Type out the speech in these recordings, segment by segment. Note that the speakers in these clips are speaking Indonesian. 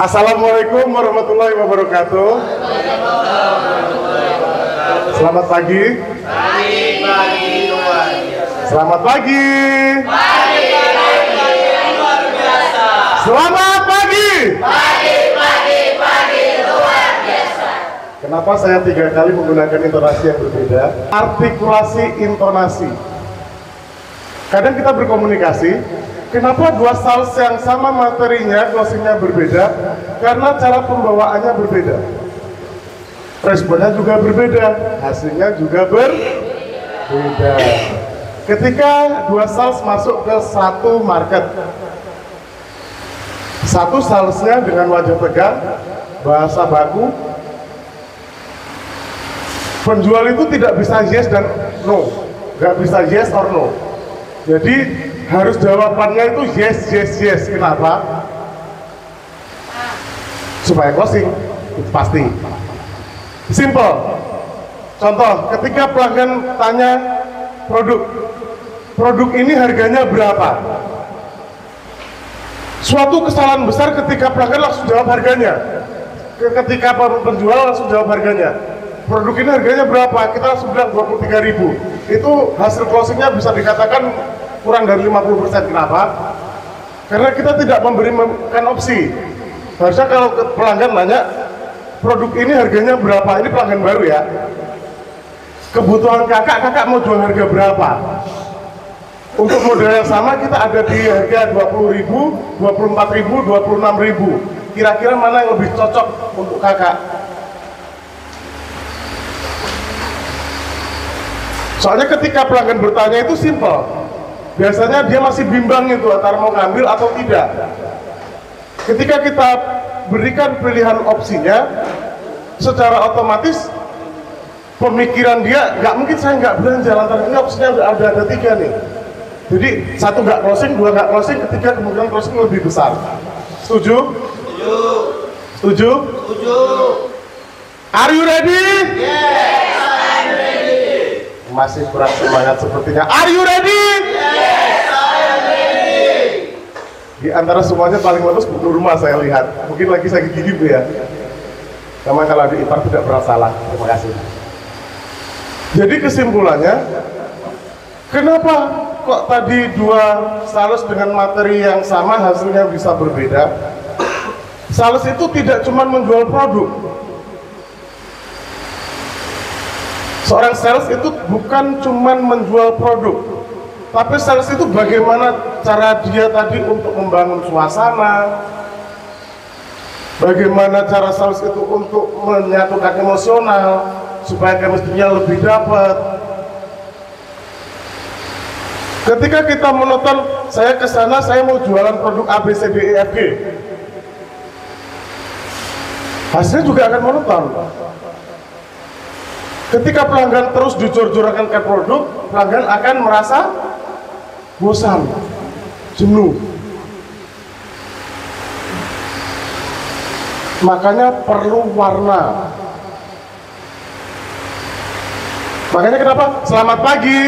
Assalamualaikum warahmatullahi wabarakatuh. Selamat pagi. Selamat pagi. Selamat pagi. Luar biasa. Kenapa saya 3 kali menggunakan intonasi yang berbeda? Artikulasi intonasi. Kadang kita berkomunikasi, kenapa dua salz yang sama materinya, closingnya berbeda? Karena cara pembawaannya berbeda. Responnya juga berbeda, hasilnya juga berbeda. Ketika dua salz masuk ke satu market, satu salesnya dengan wajah tegang, bahasa baku, penjual itu tidak bisa yes dan no, nggak bisa yes or no. Jadi harus jawabannya itu yes, yes, yes. Kenapa? Supaya closing, itu pasti. Simple. Contoh, ketika pelanggan tanya produk ini harganya berapa? Suatu kesalahan besar ketika pelanggan langsung jawab harganya. Ketika penjual langsung jawab harganya. Produk ini harganya berapa? Kita langsung bilang 23.000. Itu hasil closingnya bisa dikatakan kurang dari 50%. Kenapa? Karena kita tidak memberikan opsi. Harusnya kalau pelanggan nanya produk ini harganya berapa, ini pelanggan baru ya, kebutuhan kakak mau jual harga berapa. Untuk model yang sama kita ada di harga 20.000, 24.000, 26.000. Kira-kira mana yang lebih cocok untuk kakak? Soalnya ketika pelanggan bertanya itu simple. Biasanya dia masih bimbang itu antara mau ngambil atau tidak. Ketika kita berikan pilihan opsinya, secara otomatis pemikiran dia nggak mungkin saya nggak belanja lantaran ini opsinya udah ada 3 nih. Jadi 1 nggak closing, 2 nggak closing, ketiga kemungkinan closing lebih besar. Setuju? Setuju? Are you ready? Yes, I'm ready. Masih kurang semangat sepertinya. Are you ready? Yes, I'm ready. Di antara semuanya paling bagus Bu Nurma saya lihat. Mungkin lagi sakit gigi Bu ya. Memang kalau di ipar tidak pernah salah. Terima kasih. Jadi kesimpulannya, kenapa kok tadi dua sales dengan materi yang sama hasilnya bisa berbeda? Sales itu tidak cuma menjual produk. Seorang sales itu bukan cuma menjual produk, tapi sales itu bagaimana cara dia tadi untuk membangun suasana, bagaimana cara sales itu untuk menyatukan emosional supaya chemistry-nya lebih dapat. Ketika kita menonton, saya ke sana, saya mau jualan produk A, B, C, D, E, F, G, hasilnya juga akan monoton. Ketika pelanggan terus jujur-jurakan ke produk, pelanggan akan merasa bosan, jenuh. Makanya perlu warna. Makanya kenapa selamat pagi,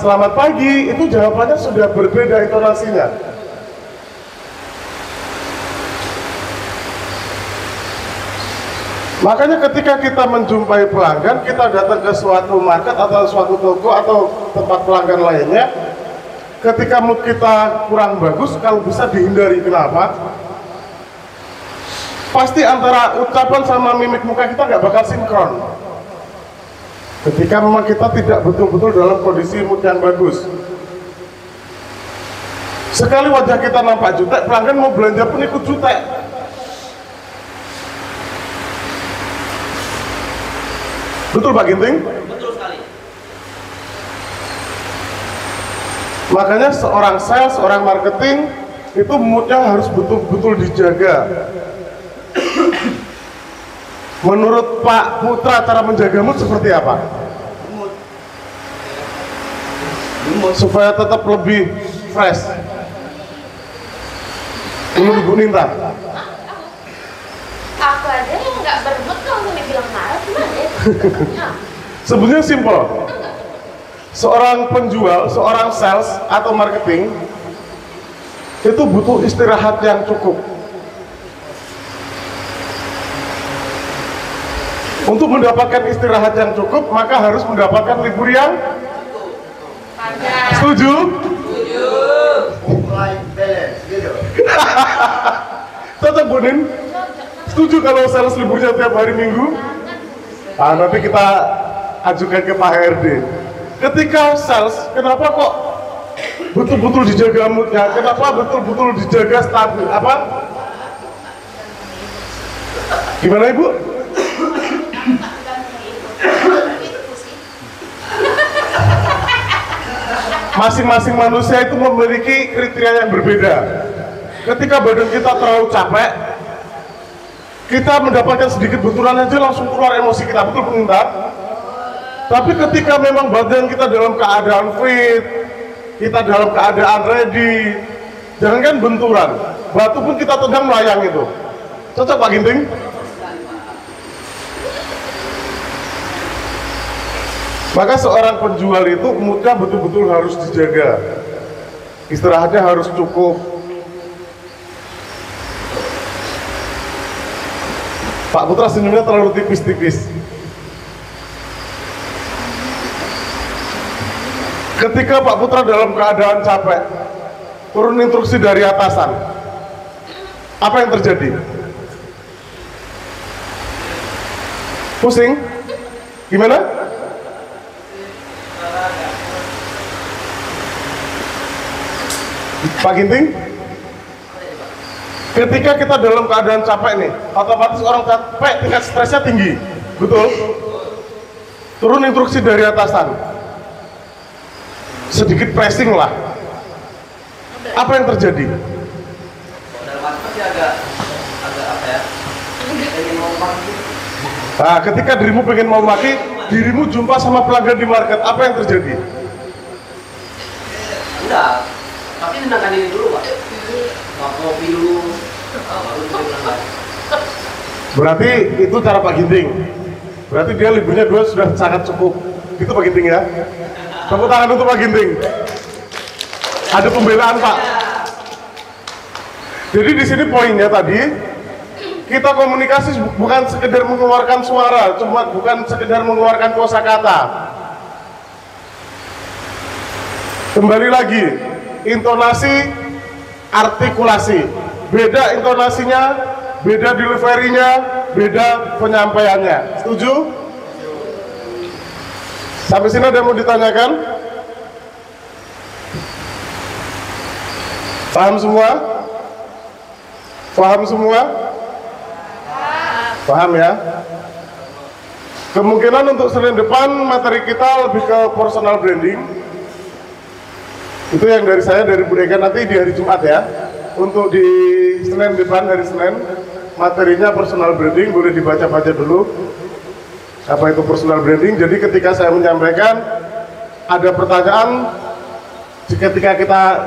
selamat pagi itu jawabannya sudah berbeda intonasinya. Makanya ketika kita menjumpai pelanggan, kita datang ke suatu market atau suatu toko atau tempat pelanggan lainnya, ketika mood kita kurang bagus, kalau bisa dihindari. Kenapa? Pasti antara ucapan sama mimik muka kita nggak bakal sinkron. Ketika memang kita tidak betul-betul dalam kondisi mood yang bagus. Sekali wajah kita nampak jutek, pelanggan mau belanja pun ikut jutek. Betul Pak Ginting? Betul sekali. Makanya seorang sales, seorang marketing itu moodnya harus betul-betul dijaga. Menurut Pak Putra, cara menjaga mood seperti apa? Supaya tetap lebih fresh. Menurut Bu Ninta? Aku aja yang nggak bermood langsung dibilang marah gimana ya? Sebenarnya simpel. Seorang penjual, seorang sales atau marketing itu butuh istirahat yang cukup. Untuk mendapatkan istirahat yang cukup, maka harus mendapatkan libur yang setuju? Cocok Bonin? Setuju kalau sales liburnya tiap hari Minggu? Nanti kita ajukan ke Pak HRD. Ketika sales, kenapa kok betul-betul dijaga moodnya? Kenapa betul-betul dijaga stabil? Apa? Gimana Ibu? Masing-masing manusia itu memiliki kriteria yang berbeda. Ketika badan kita terlalu capek, kita mendapatkan sedikit benturan aja langsung keluar emosi kita, betul pengintar? Tapi ketika memang badan kita dalam keadaan fit, kita dalam keadaan ready, jangankan benturan, batu pun kita tendang melayang itu. Cocok Pak Ginting? Maka seorang penjual itu moodnya betul-betul harus dijaga, istirahatnya harus cukup. Pak Putra senyumnya terlalu tipis-tipis. Ketika Pak Putra dalam keadaan capek, turun instruksi dari atasan, apa yang terjadi? Pusing? Gimana? Pak Ginting? Ketika kita dalam keadaan capek nih, otomatis orang capek tingkat stresnya tinggi, betul? Turun instruksi dari atasan, sedikit pressing lah. Apa yang terjadi? Nah, ketika dirimu pengen mau maki, dirimu jumpa sama pelanggan di market, apa yang terjadi? Enggak, tapi tenangkan diri dulu Pak. Kopi dulu, baru pelanggan. Berarti itu cara Pak Ginting. Berarti dia liburnya 2 sudah sangat cukup. Itu Pak Ginting ya. Tepuk tangan untuk Pak Ginting. Ada pembelaan Pak. Jadi di sini poinnya tadi, kita komunikasi bukan sekedar mengeluarkan suara, cuma bukan sekedar mengeluarkan kosakata. Kembali lagi, intonasi, artikulasi. Beda intonasinya, beda delivery-nya, beda penyampaiannya. Setuju? Sampai sini ada yang mau ditanyakan? Paham semua? Paham semua? Paham ya? Kemungkinan untuk Senin depan materi kita lebih ke personal branding. Itu yang dari saya, dari Bu Eka, nanti di hari Jumat ya. Untuk di Senin depan, hari Senin, materinya personal branding, boleh dibaca-baca dulu apa itu personal branding. Jadi ketika saya menyampaikan ada pertanyaan, ketika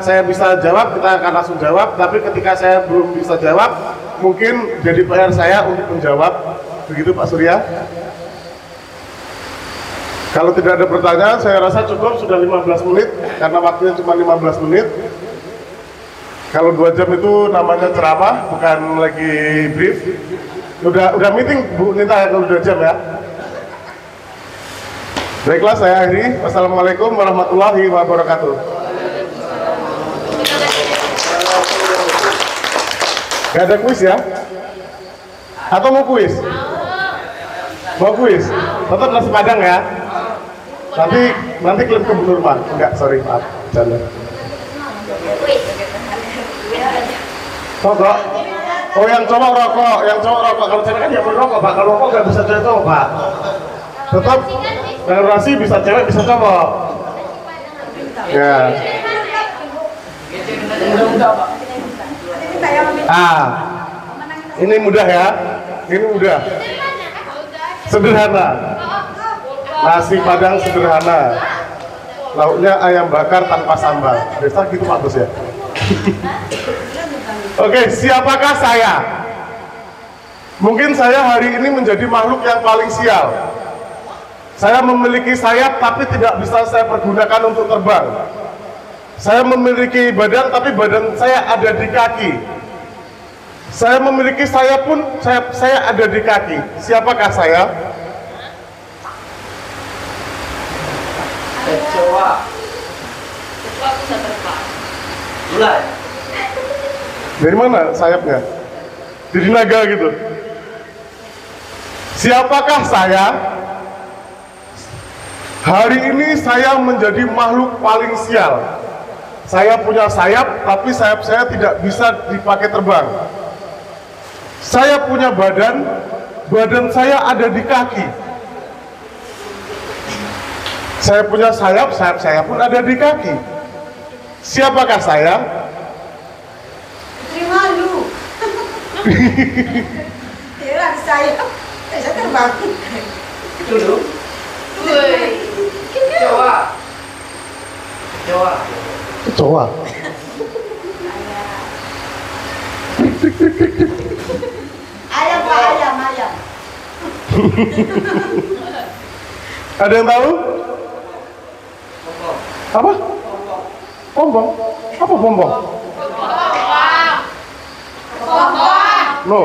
saya bisa jawab, kita akan langsung jawab. Tapi ketika saya belum bisa jawab, mungkin jadi PR saya untuk menjawab. Begitu Pak Surya. Kalau tidak ada pertanyaan, saya rasa cukup, sudah 15 menit, karena waktunya cuma 15 menit. Kalau 2 jam itu namanya ceramah, bukan lagi brief. Udah meeting Bu Nita kalau 2 jam ya. Baiklah, saya akhiri. Wassalamualaikum warahmatullahi wabarakatuh. Gak ada kuis ya? Atau mau kuis? Mau kuis? Tetap nasi padang ya? Nanti klaim ke Bu Nurma. Enggak, sorry, maaf, bercanda. Rokok? Oh, yang cowok rokok, Kalau cewek kan ya merokok Pak, kalau rokok nggak bisa cowok Pak. Tetap generasi bisa cewek bisa cowok. Ya. Ini mudah ya. Ini mudah. Sederhana. Nasi padang sederhana. Lauknya ayam bakar tanpa sambal. Biasa gitu Pak Bos ya. Oke, siapakah saya? Mungkin saya hari ini menjadi makhluk yang paling sial. Saya memiliki sayap tapi tidak bisa saya pergunakan untuk terbang. Saya memiliki badan tapi badan saya ada di kaki. Saya memiliki sayap pun saya ada di kaki. Siapakah saya? Kecoa. Kecoa bisa terbang. Mulai. Dari mana sayapnya? Jadi naga gitu. Siapakah saya? Hari ini saya menjadi makhluk paling sial. Saya punya sayap, tapi sayap saya tidak bisa dipakai terbang. Saya punya badan, badan saya ada di kaki. Saya punya sayap, sayap saya pun ada di kaki. Siapakah saya? Putri malu. Hilang saya terbang. Itu dulu. Woi. Kecoa. Kecoa. Kecoa. Ayam Pak, ayam. Ada yang tahu? Pokok. Apa? Pompong. Apa pompong? No.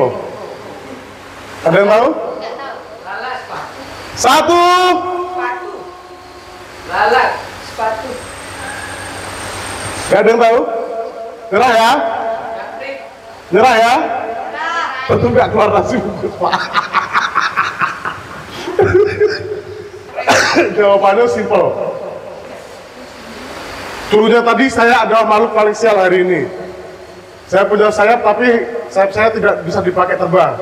Ada yang tahu? Lalat sepatu. Satu. Sepatu. Lalat sepatu. Gak ada yang tahu? Nyerah ya? Jangkrik. Nyerah ya? Tentu nggak keluar nasi bungkus Pak. Jawabannya simple. Dulunya tadi saya adalah makhluk paling sial hari ini. Saya punya sayap, tapi sayap saya tidak bisa dipakai terbang.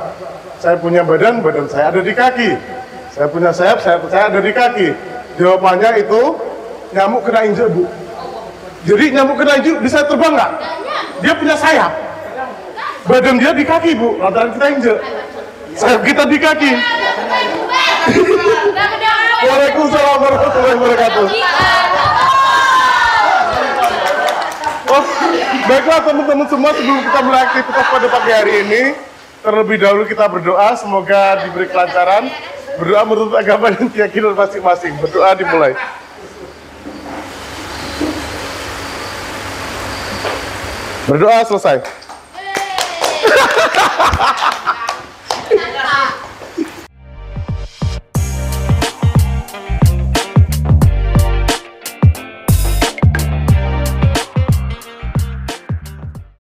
Saya punya badan, badan saya ada di kaki. Saya punya sayap saya ada di kaki. Jawabannya itu nyamuk kena injek, Bu. Jadi nyamuk kena injek bisa terbang nggak? Dia punya sayap. Badan dia di kaki, Bu. Lantaran kita injek. Sayap kita di kaki. Waalaikumsalam warahmatullahi wabarakatuh. Oh, baiklah teman-teman semua, sebelum kita mulai aktivitas pada pagi hari ini, terlebih dahulu kita berdoa, semoga diberi kelancaran. Berdoa menurut agama dan keyakinan masing-masing. Berdoa dimulai. Berdoa selesai.